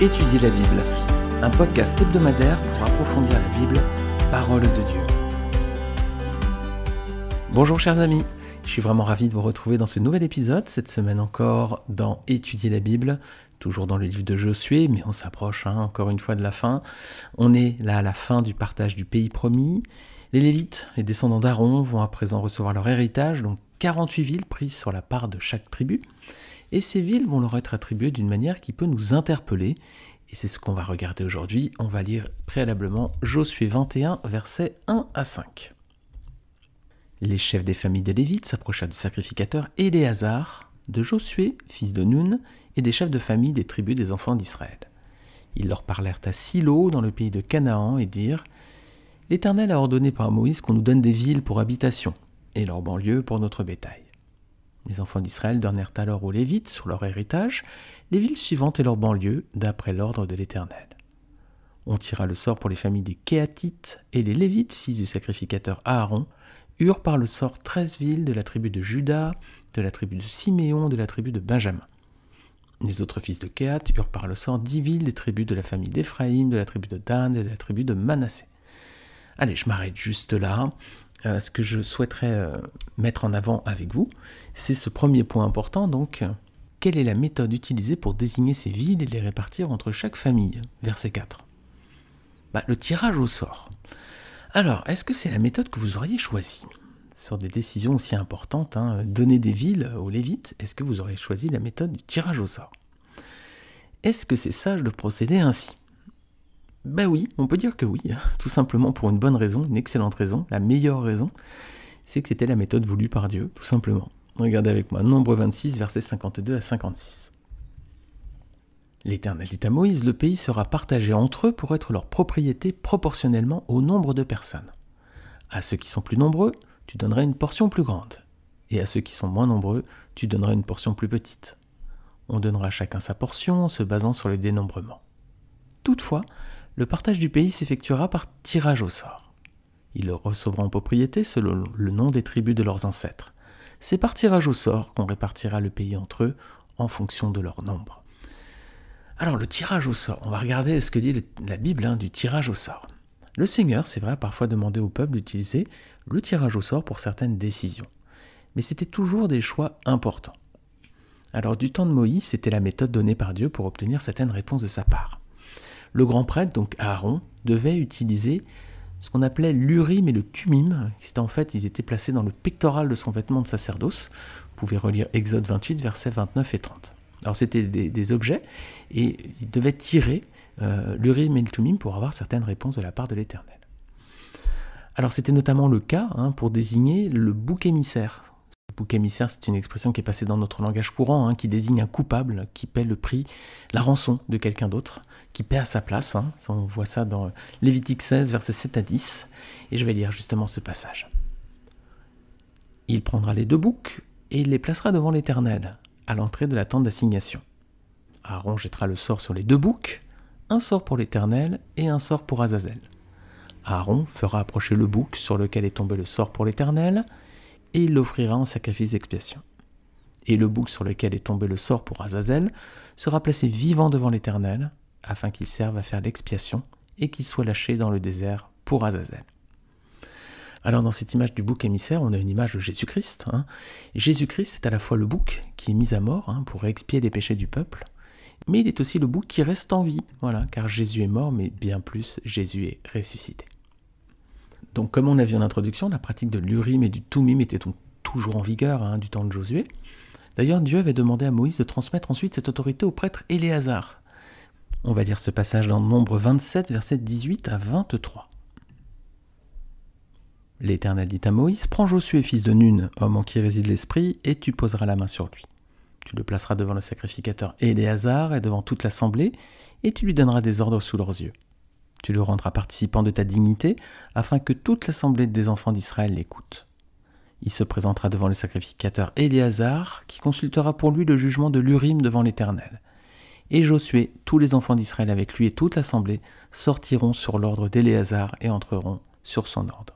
Étudier la Bible, un podcast hebdomadaire pour approfondir la Bible, parole de Dieu. Bonjour chers amis, je suis vraiment ravi de vous retrouver dans ce nouvel épisode, cette semaine encore dans Étudier la Bible, toujours dans le livre de Josué, mais on s'approche encore une fois de la fin. On est là à la fin du partage du pays promis. Les Lévites, les descendants d'Aaron, vont à présent recevoir leur héritage, donc 48 villes prises sur la part de chaque tribu. Et ces villes vont leur être attribuées d'une manière qui peut nous interpeller. Et c'est ce qu'on va regarder aujourd'hui. On va lire préalablement Josué 21, versets 1 à 5. Les chefs des familles des Lévites s'approchèrent du sacrificateur Éléazar, de Josué, fils de Nun, et des chefs de famille des tribus des enfants d'Israël. Ils leur parlèrent à Silo, dans le pays de Canaan, et dirent « L'Éternel a ordonné par Moïse qu'on nous donne des villes pour habitation, et leurs banlieues pour notre bétail. » Les enfants d'Israël donnèrent alors aux Lévites, sur leur héritage, les villes suivantes et leurs banlieues, d'après l'ordre de l'Éternel. On tira le sort pour les familles des Kéatites, et les Lévites, fils du sacrificateur Aaron, eurent par le sort 13 villes de la tribu de Juda, de la tribu de Siméon, de la tribu de Benjamin. Les autres fils de Kéhat eurent par le sort 10 villes des tribus de la famille d'Éphraïm, de la tribu de Dan et de la tribu de Manassé. Allez, je m'arrête juste là. Ce que je souhaiterais mettre en avant avec vous, c'est ce premier point important, donc, quelle est la méthode utilisée pour désigner ces villes et les répartir entre chaque famille? Verset 4. Le tirage au sort. Alors, est-ce que c'est la méthode que vous auriez choisie? Sur des décisions aussi importantes, donner des villes aux Lévites, est-ce que vous auriez choisi la méthode du tirage au sort? Est-ce que c'est sage de procéder ainsi? Oui, on peut dire que oui, tout simplement pour une bonne raison, une excellente raison, la meilleure raison, c'est que c'était la méthode voulue par Dieu, tout simplement. Regardez avec moi, Nombre 26, versets 52 à 56. L'Éternel dit à Moïse, le pays sera partagé entre eux pour être leur propriété proportionnellement au nombre de personnes. À ceux qui sont plus nombreux, tu donneras une portion plus grande, et à ceux qui sont moins nombreux, tu donneras une portion plus petite. On donnera à chacun sa portion en se basant sur le dénombrement. Toutefois, le partage du pays s'effectuera par tirage au sort. Ils le recevront en propriété selon le nom des tribus de leurs ancêtres. C'est par tirage au sort qu'on répartira le pays entre eux en fonction de leur nombre. Alors le tirage au sort, on va regarder ce que dit la Bible du tirage au sort. Le Seigneur, c'est vrai, a parfois demandé au peuple d'utiliser le tirage au sort pour certaines décisions. Mais c'était toujours des choix importants. Alors du temps de Moïse, c'était la méthode donnée par Dieu pour obtenir certaines réponses de sa part. Le grand prêtre, donc Aaron, devait utiliser ce qu'on appelait l'urim et le thummim. Ils étaient placés dans le pectoral de son vêtement de sacerdoce. Vous pouvez relire Exode 28, versets 29 et 30. Alors c'était des objets, et il devait tirer l'urim et le thummim pour avoir certaines réponses de la part de l'Éternel. Alors c'était notamment le cas pour désigner le bouc émissaire. Le bouc émissaire, c'est une expression qui est passée dans notre langage courant, qui désigne un coupable qui paie le prix, la rançon de quelqu'un d'autre, qui paie à sa place. On voit ça dans Lévitique 16, versets 7 à 10, et je vais lire justement ce passage. Il prendra les 2 boucs et il les placera devant l'Éternel, à l'entrée de la tente d'assignation. Aaron jettera le sort sur les 2 boucs, un sort pour l'Éternel et un sort pour Azazel. Aaron fera approcher le bouc sur lequel est tombé le sort pour l'Éternel, et il l'offrira en sacrifice d'expiation. Et le bouc sur lequel est tombé le sort pour Azazel sera placé vivant devant l'Éternel, afin qu'il serve à faire l'expiation et qu'il soit lâché dans le désert pour Azazel. Alors dans cette image du bouc émissaire, on a une image de Jésus-Christ. Jésus-Christ est à la fois le bouc qui est mis à mort pour expier les péchés du peuple, mais il est aussi le bouc qui reste en vie, car Jésus est mort, mais bien plus, Jésus est ressuscité. Donc comme on l'a vu en introduction, la pratique de l'urim et du thummim était donc toujours en vigueur du temps de Josué. D'ailleurs, Dieu avait demandé à Moïse de transmettre ensuite cette autorité au prêtre Éléazar. On va lire ce passage dans Nombre 27, versets 18 à 23. L'Éternel dit à Moïse, « Prends Josué, fils de Nun, homme en qui réside l'Esprit, et tu poseras la main sur lui. Tu le placeras devant le sacrificateur Éléazar et devant toute l'assemblée, et tu lui donneras des ordres sous leurs yeux. Tu le rendras participant de ta dignité, afin que toute l'assemblée des enfants d'Israël l'écoute. Il se présentera devant le sacrificateur Éléazar, qui consultera pour lui le jugement de l'Urim devant l'Éternel. Et Josué, tous les enfants d'Israël avec lui et toute l'assemblée, sortiront sur l'ordre d'Éléazar et entreront sur son ordre.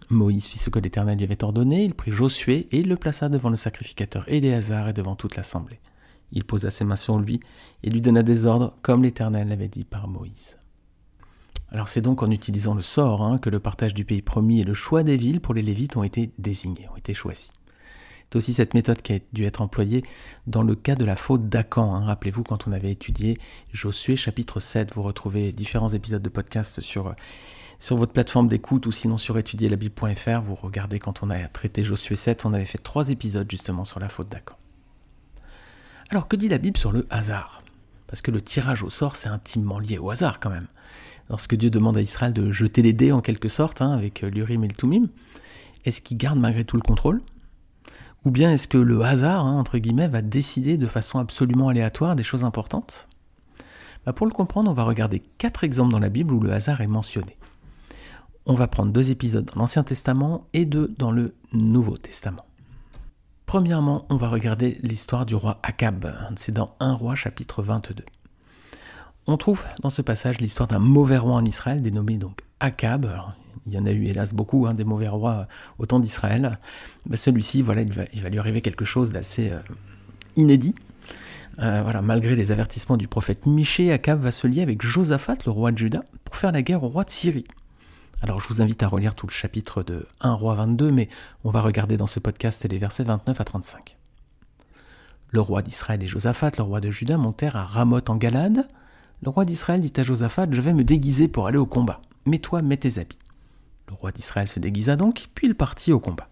Moïse fit ce que l'Éternel lui avait ordonné, il prit Josué et il le plaça devant le sacrificateur Éléazar et devant toute l'assemblée. Il posa ses mains sur lui et lui donna des ordres comme l'Éternel l'avait dit par Moïse. Alors c'est donc en utilisant le sort que le partage du pays promis et le choix des villes pour les Lévites ont été désignés, ont été choisis. C'est aussi cette méthode qui a dû être employée dans le cas de la faute d'Acan. Rappelez-vous quand on avait étudié Josué chapitre 7, vous retrouvez différents épisodes de podcast sur votre plateforme d'écoute ou sinon sur étudierlabible.fr, vous regardez quand on a traité Josué 7, on avait fait 3 épisodes justement sur la faute d'Acan. Alors que dit la Bible sur le hasard ? Parce que le tirage au sort c'est intimement lié au hasard quand même. Lorsque Dieu demande à Israël de jeter les dés en quelque sorte, avec l'Urim et le Tumim, est-ce qu'il garde malgré tout le contrôle ? Ou bien est-ce que le hasard, entre guillemets, va décider de façon absolument aléatoire des choses importantes ? Pour le comprendre, on va regarder 4 exemples dans la Bible où le hasard est mentionné. On va prendre 2 épisodes dans l'Ancien Testament et 2 dans le Nouveau Testament. Premièrement, on va regarder l'histoire du roi Akab. C'est dans 1 Roi chapitre 22. On trouve dans ce passage l'histoire d'un mauvais roi en Israël, dénommé donc Akab. Alors, il y en a eu hélas beaucoup, des mauvais rois au temps d'Israël. Celui-ci, il va lui arriver quelque chose d'assez inédit. Malgré les avertissements du prophète Michée, Akab va se lier avec Josaphat, le roi de Juda, pour faire la guerre au roi de Syrie. Alors je vous invite à relire tout le chapitre de 1 Roi 22, mais on va regarder dans ce podcast les versets 29 à 35. Le roi d'Israël et Josaphat, le roi de Juda, montèrent à Ramoth en Galade. Le roi d'Israël dit à Josaphat, « Je vais me déguiser pour aller au combat. Mais toi, mets tes habits. » Le roi d'Israël se déguisa donc, puis il partit au combat.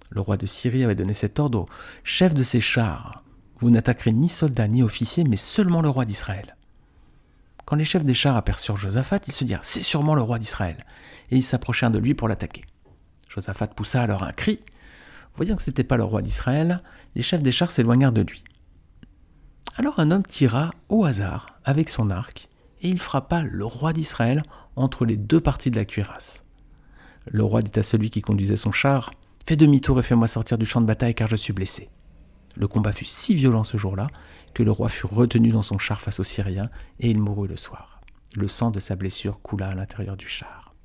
Le roi de Syrie avait donné cet ordre au chef de ses chars. « Vous n'attaquerez ni soldats ni officiers, mais seulement le roi d'Israël. » Quand les chefs des chars aperçurent Josaphat, ils se dirent « C'est sûrement le roi d'Israël !» Et ils s'approchèrent de lui pour l'attaquer. Josaphat poussa alors un cri. Voyant que ce n'était pas le roi d'Israël, les chefs des chars s'éloignèrent de lui. Alors un homme tira au hasard avec son arc, et il frappa le roi d'Israël entre les 2 parties de la cuirasse. Le roi dit à celui qui conduisait son char, « Fais demi-tour et fais-moi sortir du champ de bataille car je suis blessé. » Le combat fut si violent ce jour-là que le roi fut retenu dans son char face aux Syriens et il mourut le soir. Le sang de sa blessure coula à l'intérieur du char.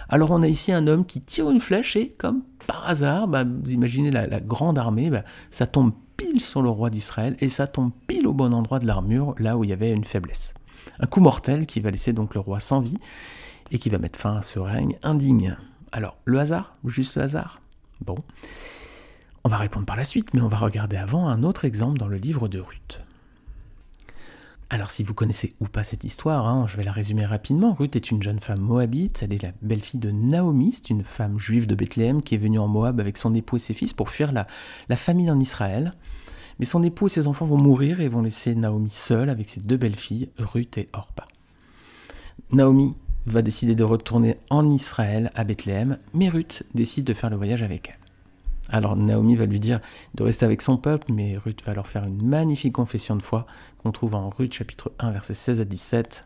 Alors on a ici un homme qui tire une flèche et, comme par hasard, vous imaginez la grande armée, ça tombe pile sur le roi d'Israël et ça tombe pile au bon endroit de l'armure, là où il y avait une faiblesse. Un coup mortel qui va laisser donc le roi sans vie et qui va mettre fin à ce règne indigne. Alors, le hasard ? Juste le hasard ? Bon, on va répondre par la suite, mais on va regarder avant un autre exemple dans le livre de Ruth. Alors, si vous connaissez ou pas cette histoire, je vais la résumer rapidement. Ruth est une jeune femme moabite, elle est la belle-fille de Naomi, c'est une femme juive de Bethléem qui est venue en Moab avec son époux et ses fils pour fuir la famine en Israël. Mais son époux et ses enfants vont mourir et vont laisser Naomi seule avec ses 2 belles-filles, Ruth et Orpa. Naomi va décider de retourner en Israël, à Bethléem, mais Ruth décide de faire le voyage avec elle. Alors Naomi va lui dire de rester avec son peuple, mais Ruth va leur faire une magnifique confession de foi qu'on trouve en Ruth chapitre 1, versets 16 à 17.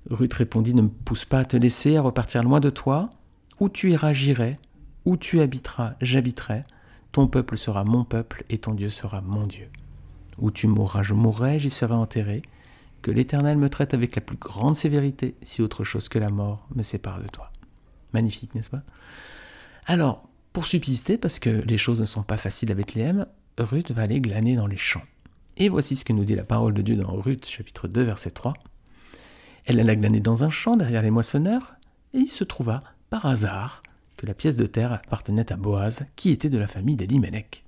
Ruth répondit, « Ne me pousse pas à te laisser, à repartir loin de toi. Où tu iras, j'irai. Où tu habiteras, j'habiterai. Ton peuple sera mon peuple et ton Dieu sera mon Dieu. Où tu mourras, je mourrai, j'y serai enterré. Que l'Éternel me traite avec la plus grande sévérité, si autre chose que la mort me sépare de toi. » Magnifique, n'est-ce pas ? Alors, pour subsister, parce que les choses ne sont pas faciles à Bethléem, Ruth va aller glaner dans les champs. Et voici ce que nous dit la parole de Dieu dans Ruth, chapitre 2, verset 3. Elle alla glaner dans un champ derrière les moissonneurs, et il se trouva, par hasard, que la pièce de terre appartenait à Boaz, qui était de la famille d'Elimelech.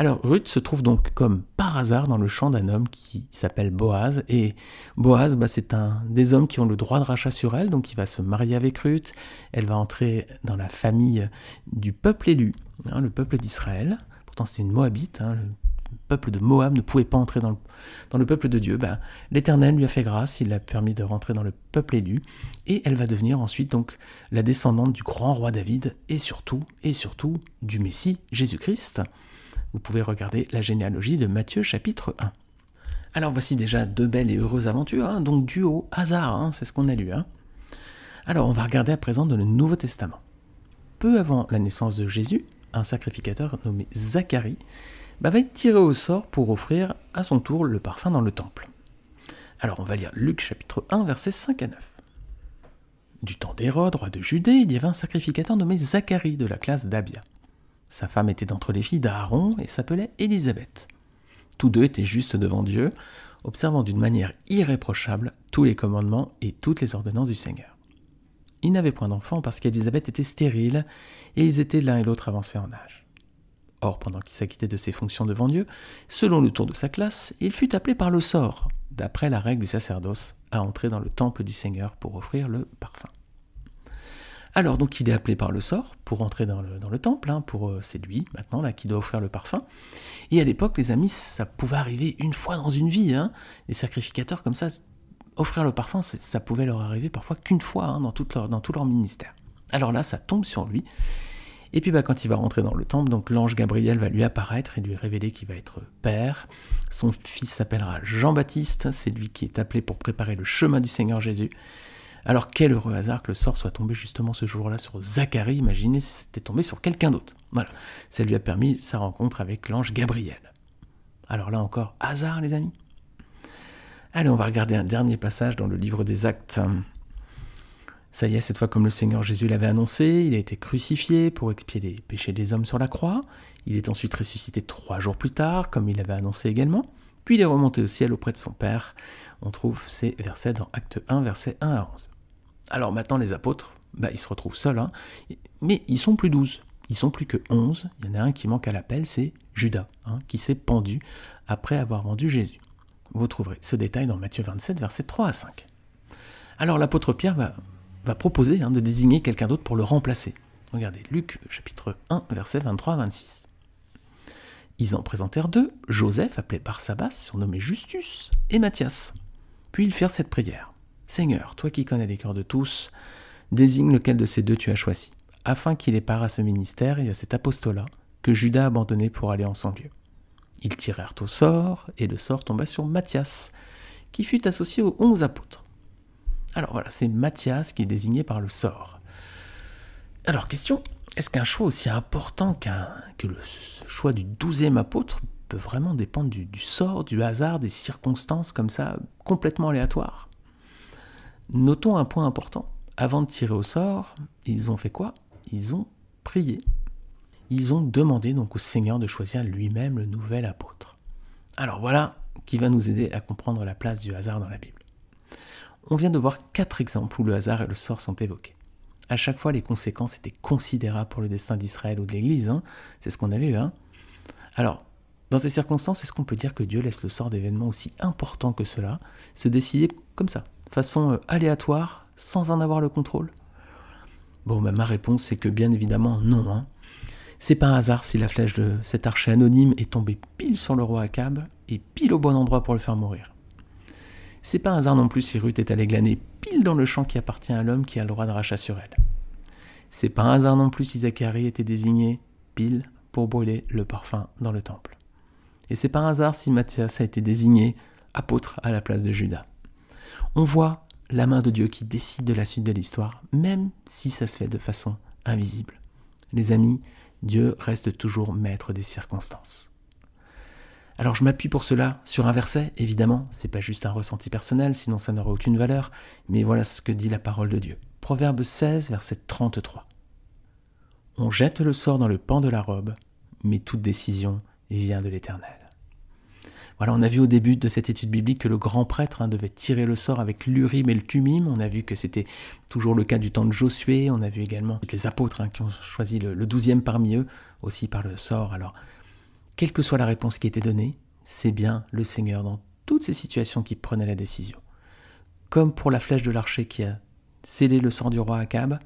Alors Ruth se trouve donc comme par hasard dans le champ d'un homme qui s'appelle Boaz, et Boaz, c'est un des hommes qui ont le droit de rachat sur elle, donc il va se marier avec Ruth, elle va entrer dans la famille du peuple élu, le peuple d'Israël, pourtant c'était une Moabite, le peuple de Moab ne pouvait pas entrer dans le peuple de Dieu, l'Éternel lui a fait grâce, il l'a permis de rentrer dans le peuple élu, et elle va devenir ensuite donc la descendante du grand roi David, et surtout du Messie Jésus-Christ. Vous pouvez regarder la généalogie de Matthieu chapitre 1. Alors voici déjà 2 belles et heureuses aventures, donc dues au hasard, c'est ce qu'on a lu. Alors on va regarder à présent dans le Nouveau Testament. Peu avant la naissance de Jésus, un sacrificateur nommé Zacharie va être tiré au sort pour offrir à son tour le parfum dans le temple. Alors on va lire Luc chapitre 1, versets 5 à 9. Du temps d'Hérode, roi de Judée, il y avait un sacrificateur nommé Zacharie de la classe d'Abia. Sa femme était d'entre les filles d'Aaron et s'appelait Élisabeth. Tous deux étaient justes devant Dieu, observant d'une manière irréprochable tous les commandements et toutes les ordonnances du Seigneur. Ils n'avaient point d'enfants parce qu'Élisabeth était stérile et ils étaient l'un et l'autre avancés en âge. Or, pendant qu'il s'acquittait de ses fonctions devant Dieu, selon le tour de sa classe, il fut appelé par le sort, d'après la règle du sacerdoce, à entrer dans le temple du Seigneur pour offrir le parfum. Alors donc il est appelé par le sort pour entrer dans le temple, c'est lui maintenant là qui doit offrir le parfum. Et à l'époque, les amis, ça pouvait arriver une fois dans une vie. Les sacrificateurs comme ça, offrir le parfum, ça pouvait leur arriver parfois qu'une fois dans tout leur ministère. Alors là, ça tombe sur lui. Et puis quand il va rentrer dans le temple, donc l'ange Gabriel va lui apparaître et lui révéler qu'il va être père. Son fils s'appellera Jean-Baptiste, c'est lui qui est appelé pour préparer le chemin du Seigneur Jésus. Alors quel heureux hasard que le sort soit tombé justement ce jour-là sur Zacharie, imaginez si c'était tombé sur quelqu'un d'autre. Voilà, ça lui a permis sa rencontre avec l'ange Gabriel. Alors là encore, hasard les amis. Allez, on va regarder un dernier passage dans le livre des Actes. Ça y est, cette fois comme le Seigneur Jésus l'avait annoncé, il a été crucifié pour expier les péchés des hommes sur la croix. Il est ensuite ressuscité 3 jours plus tard, comme il l'avait annoncé également. Puis il est remonté au ciel auprès de son Père. On trouve ces versets dans Acte 1, versets 1 à 11. Alors maintenant, les apôtres, ils se retrouvent seuls, mais ils sont plus 12. Ils sont plus que 11. Il y en a un qui manque à l'appel, c'est Judas, qui s'est pendu après avoir vendu Jésus. Vous trouverez ce détail dans Matthieu 27, versets 3 à 5. Alors l'apôtre Pierre va proposer de désigner quelqu'un d'autre pour le remplacer. Regardez, Luc chapitre 1, versets 23 à 26. Ils en présentèrent 2, Joseph, appelé Barsabas, surnommé Justus, et Matthias. Puis ils firent cette prière. Seigneur, toi qui connais les cœurs de tous, désigne lequel de ces 2 tu as choisi, afin qu'il ait part à ce ministère et à cet apostolat que Judas a abandonné pour aller en son lieu. Ils tirèrent au sort, et le sort tomba sur Matthias, qui fut associé aux 11 apôtres. Alors voilà, c'est Matthias qui est désigné par le sort. Alors question, est-ce qu'un choix aussi important que le choix du 12e apôtre peut vraiment dépendre du sort, du hasard, des circonstances comme ça, complètement aléatoires? Notons un point important. Avant de tirer au sort, ils ont fait quoi? Ils ont prié. Ils ont demandé donc au Seigneur de choisir lui-même le nouvel apôtre. Alors voilà qui va nous aider à comprendre la place du hasard dans la Bible. On vient de voir 4 exemples où le hasard et le sort sont évoqués. À chaque fois, les conséquences étaient considérables pour le destin d'Israël ou de l'Église. C'est ce qu'on a vu. Alors, dans ces circonstances, est-ce qu'on peut dire que Dieu laisse le sort d'événements aussi importants que cela se décider comme ça, de façon aléatoire, sans en avoir le contrôle? Bon, ma réponse c'est que bien évidemment non. C'est pas un hasard si la flèche de cet archer anonyme est tombée pile sur le roi Akab et pile au bon endroit pour le faire mourir. C'est pas un hasard non plus si Ruth est allée glaner pile dans le champ qui appartient à l'homme qui a le droit de rachat sur elle. C'est pas un hasard non plus si Zacharie était désigné pile pour brûler le parfum dans le temple. Et c'est pas un hasard si Matthias a été désigné apôtre à la place de Judas. On voit la main de Dieu qui décide de la suite de l'histoire, même si ça se fait de façon invisible. Les amis, Dieu reste toujours maître des circonstances. Alors je m'appuie pour cela sur un verset, évidemment, c'est pas juste un ressenti personnel, sinon ça n'aurait aucune valeur, mais voilà ce que dit la parole de Dieu. Proverbe 16, verset 33. On jette le sort dans le pan de la robe, mais toute décision vient de l'Éternel. Voilà, on a vu au début de cette étude biblique que le grand prêtre devait tirer le sort avec l'Urim et le Tumim. On a vu que c'était toujours le cas du temps de Josué. On a vu également les apôtres qui ont choisi le 12e parmi eux, aussi par le sort. Alors, quelle que soit la réponse qui était donnée, c'est bien le Seigneur dans toutes ces situations qui prenait la décision. Comme pour la flèche de l'archer qui a scellé le sort du roi Akab,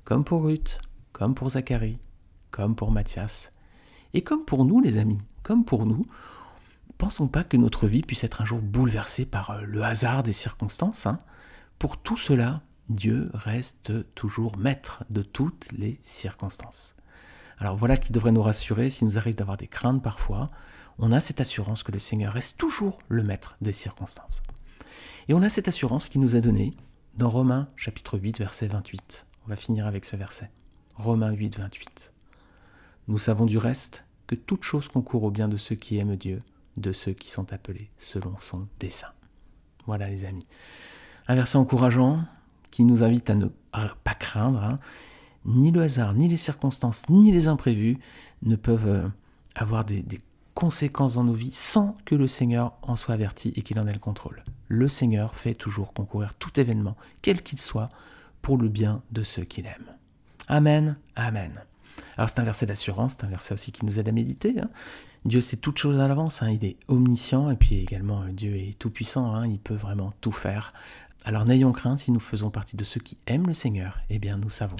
comme pour Ruth, comme pour Zacharie, comme pour Matthias, et comme pour nous les amis, comme pour nous, pensons pas que notre vie puisse être un jour bouleversée par le hasard des circonstances. Pour tout cela, Dieu reste toujours maître de toutes les circonstances. Alors voilà qui devrait nous rassurer, s'il nous arrive d'avoir des craintes parfois, on a cette assurance que le Seigneur reste toujours le maître des circonstances. Et on a cette assurance qu'il nous a donnée dans Romains chapitre 8, verset 28. On va finir avec ce verset. Romains 8, 28. Nous savons du reste que toute chose concourt au bien de ceux qui aiment Dieu, de ceux qui sont appelés selon son dessein. Voilà les amis. Un verset encourageant qui nous invite à ne pas craindre. Ni le hasard, ni les circonstances, ni les imprévus ne peuvent avoir des conséquences dans nos vies sans que le Seigneur en soit averti et qu'il en ait le contrôle. Le Seigneur fait toujours concourir tout événement, quel qu'il soit, pour le bien de ceux qu'il aime. Amen, amen. Alors c'est un verset d'assurance, c'est un verset aussi qui nous aide à méditer. Dieu sait toutes choses à l'avance, il est omniscient, et puis également Dieu est tout puissant, il peut vraiment tout faire. Alors n'ayons crainte, si nous faisons partie de ceux qui aiment le Seigneur, eh bien nous savons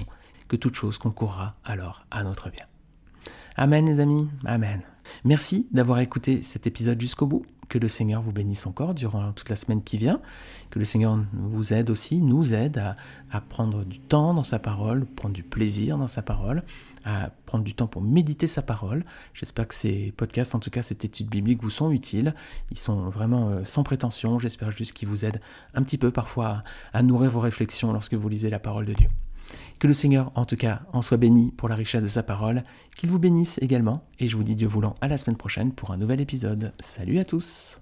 que toute chose concourra alors à notre bien. Amen les amis, amen. Merci d'avoir écouté cet épisode jusqu'au bout. Que le Seigneur vous bénisse encore durant toute la semaine qui vient. Que le Seigneur vous aide aussi, nous aide à prendre du temps dans sa parole, prendre du plaisir dans sa parole, à prendre du temps pour méditer sa parole. J'espère que ces podcasts, en tout cas cette étude biblique, vous sont utiles. Ils sont vraiment sans prétention. J'espère juste qu'ils vous aident un petit peu parfois à nourrir vos réflexions lorsque vous lisez la parole de Dieu. Que le Seigneur, en tout cas, en soit béni pour la richesse de sa parole, qu'il vous bénisse également, et je vous dis Dieu voulant à la semaine prochaine pour un nouvel épisode. Salut à tous!